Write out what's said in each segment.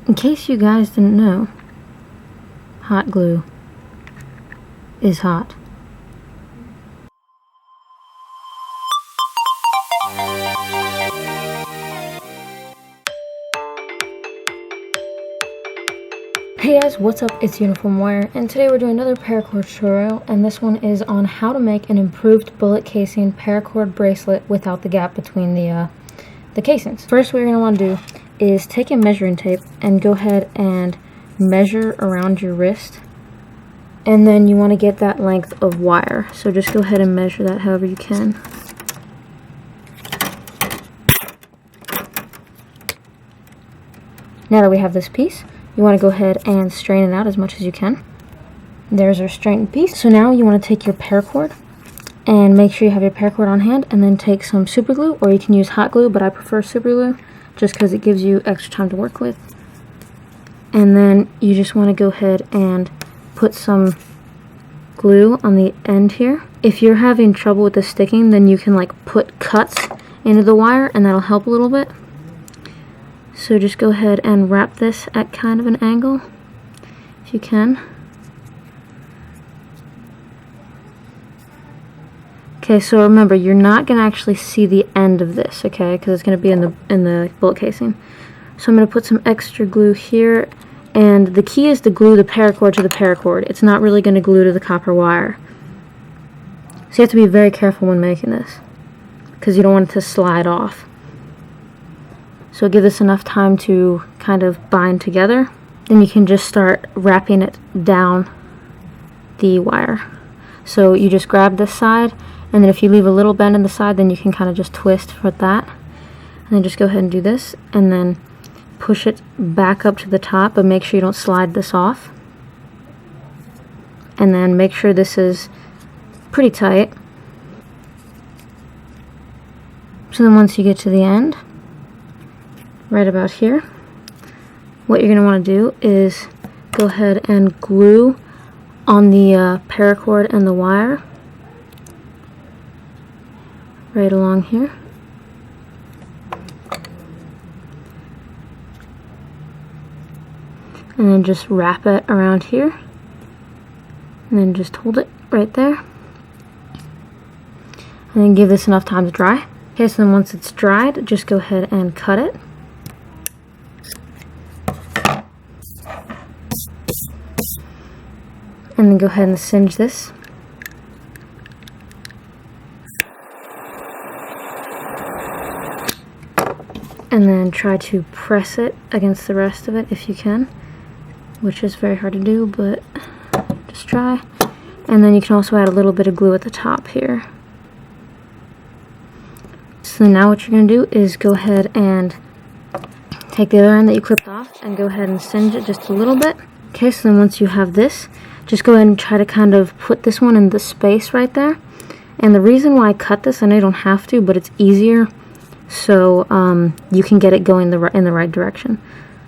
In case you guys didn't know, hot glue is hot. Hey guys, what's up? It's UniformWarrior, and today we're doing another paracord tutorial, and this one is on how to make an improved bullet casing paracord bracelet without the gap between the casings. First, what you're going to want to do is take a measuring tape and go ahead and measure around your wrist, and then you want to get that length of wire. So just go ahead and measure that however you can. Now that we have this piece, you want to go ahead and straighten it out as much as you can. There's our straightened piece. So now you want to take your paracord and make sure you have your paracord on hand, and then take some super glue, or you can use hot glue, but I prefer super glue just because it gives you extra time to work with. And then you just want to go ahead and put some glue on the end here. If you're having trouble with the sticking, then you can like put cuts into the wire and that'll help a little bit. So just go ahead and wrap this at kind of an angle if you can. Okay, so remember, you're not going to actually see the end of this, okay, because it's going to be in the bullet casing. So I'm going to put some extra glue here, and the key is to glue the paracord to the paracord. It's not really going to glue to the copper wire. So you have to be very careful when making this, because you don't want it to slide off. So give this enough time to kind of bind together. Then you can just start wrapping it down the wire. So you just grab this side, and then if you leave a little bend in the side, then you can kind of just twist for that. And then just go ahead and do this, and then push it back up to the top, but make sure you don't slide this off. And then make sure this is pretty tight. So then once you get to the end, right about here, what you're going to want to do is go ahead and glue on the paracord and the wire right along here. And then just wrap it around here, and then just hold it right there, and then give this enough time to dry. Okay, so then once it's dried, just go ahead and cut it. And then go ahead and singe this. And then try to press it against the rest of it if you can, which is very hard to do, but just try. And then you can also add a little bit of glue at the top here. So now what you're going to do is go ahead and take the other end that you clipped off and go ahead and singe it just a little bit. Okay, so then once you have this, just go ahead and try to kind of put this one in the space right there. And the reason why I cut this, I know you don't have to, but it's easier so you can get it going in the right direction.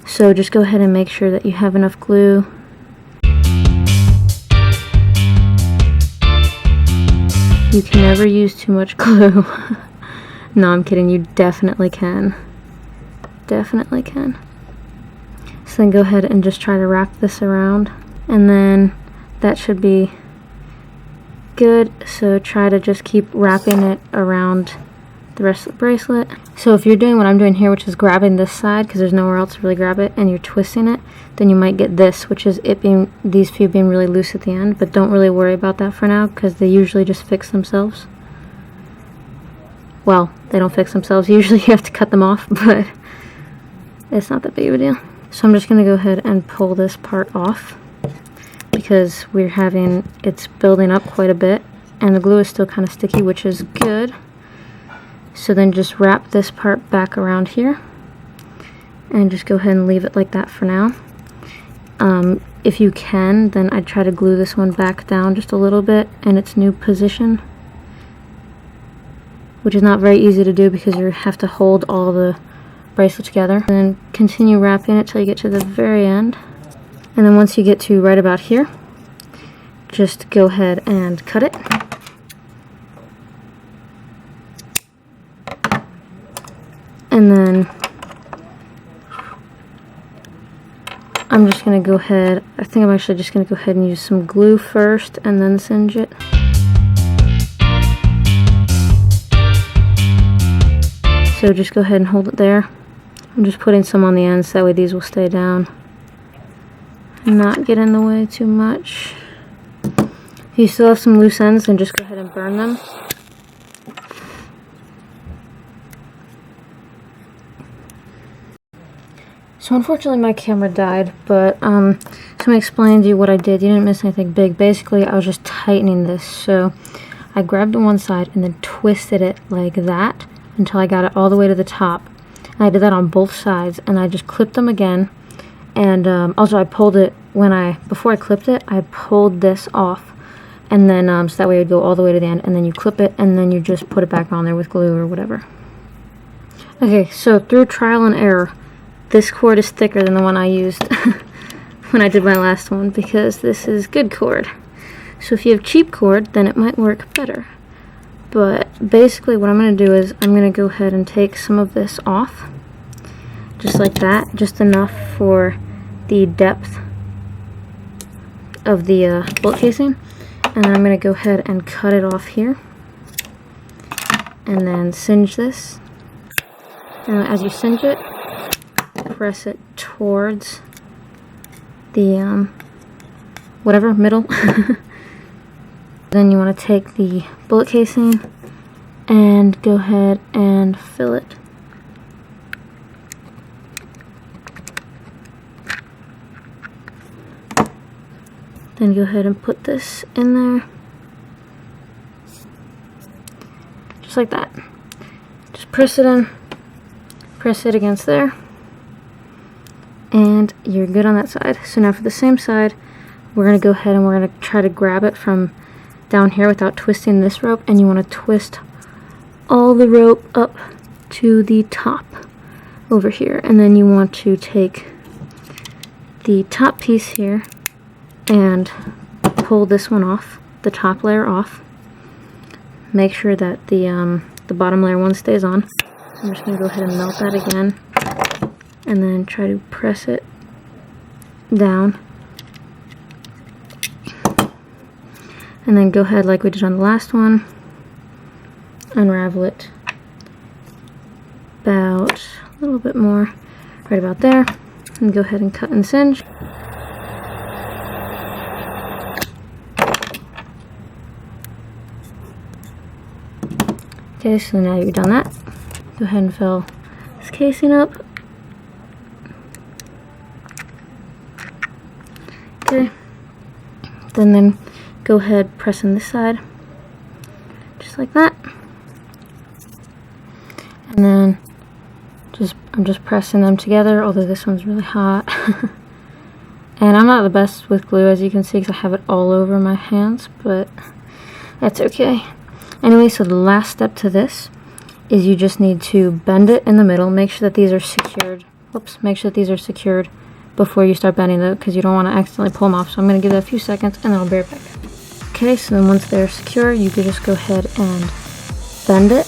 So just go ahead and make sure that you have enough glue. You can never use too much glue. No, I'm kidding, you definitely can. Definitely can. So then go ahead and just try to wrap this around, and then that should be good. So try to just keep wrapping it around the rest of the bracelet. So if you're doing what I'm doing here, which is grabbing this side because there's nowhere else to really grab it, and you're twisting it, then you might get this, which is these few being really loose at the end. But don't really worry about that for now, because they usually just fix themselves. Well, they don't fix themselves. Usually you have to cut them off, but it's not that big of a deal. So I'm just going to go ahead and pull this part off, because it's building up quite a bit, and the glue is still kind of sticky, which is good. So then just wrap this part back around here, and just go ahead and leave it like that for now. If you can, then I'd try to glue this one back down just a little bit in its new position, which is not very easy to do because you have to hold all the bracelet together. And then continue wrapping it till you get to the very end. And then once you get to right about here, just go ahead and cut it. And then I'm just going to go ahead, I think I'm actually just going to go ahead and use some glue first and then singe it. So just go ahead and hold it there. I'm just putting some on the ends, so that way these will stay down and not get in the way too much. If you still have some loose ends, then just go ahead and burn them. So unfortunately my camera died, but so I'm going to explain to you what I did. You didn't miss anything big. Basically, I was just tightening this. So I grabbed the one side and then twisted it like that until I got it all the way to the top. And I did that on both sides, and I just clipped them again. And also I pulled it before I clipped it, I pulled this off. And then so that way it would go all the way to the end, and then you clip it, and then you just put it back on there with glue or whatever. Okay, so through trial and error, this cord is thicker than the one I used when I did my last one, because this is good cord. So if you have cheap cord, then it might work better. But basically what I'm going to do is I'm going to go ahead and take some of this off, just like that, just enough for the depth of the bullet casing. And then I'm going to go ahead and cut it off here, and then singe this. And as you singe it, press it towards the whatever middle. Then you want to take the bullet casing and go ahead and fill it. Then go ahead and put this in there, just like that. Just press it in, press it against there, and you're good on that side. So now for the same side, we're going to go ahead and we're going to try to grab it from down here without twisting this rope, and you want to twist all the rope up to the top over here. And then you want to take the top piece here and pull this one off, the top layer off. Make sure that the bottom layer one stays on. I'm just going to go ahead and melt that again, and then try to press it down. And then go ahead, like we did on the last one, unravel it about a little bit more, right about there, and go ahead and cut and singe. Okay, so now you've done that, go ahead and fill this casing up. Okay, then go ahead, press on this side, just like that. And then I'm just pressing them together, although this one's really hot. And I'm not the best with glue, as you can see, because I have it all over my hands, but that's okay. Anyway, so the last step to this is you just need to bend it in the middle. Make sure that these are secured. Whoops, make sure that these are secured before you start bending them, because you don't want to accidentally pull them off. So I'm going to give it a few seconds, and then I'll be right back. Okay, so then once they're secure, you can just go ahead and bend it.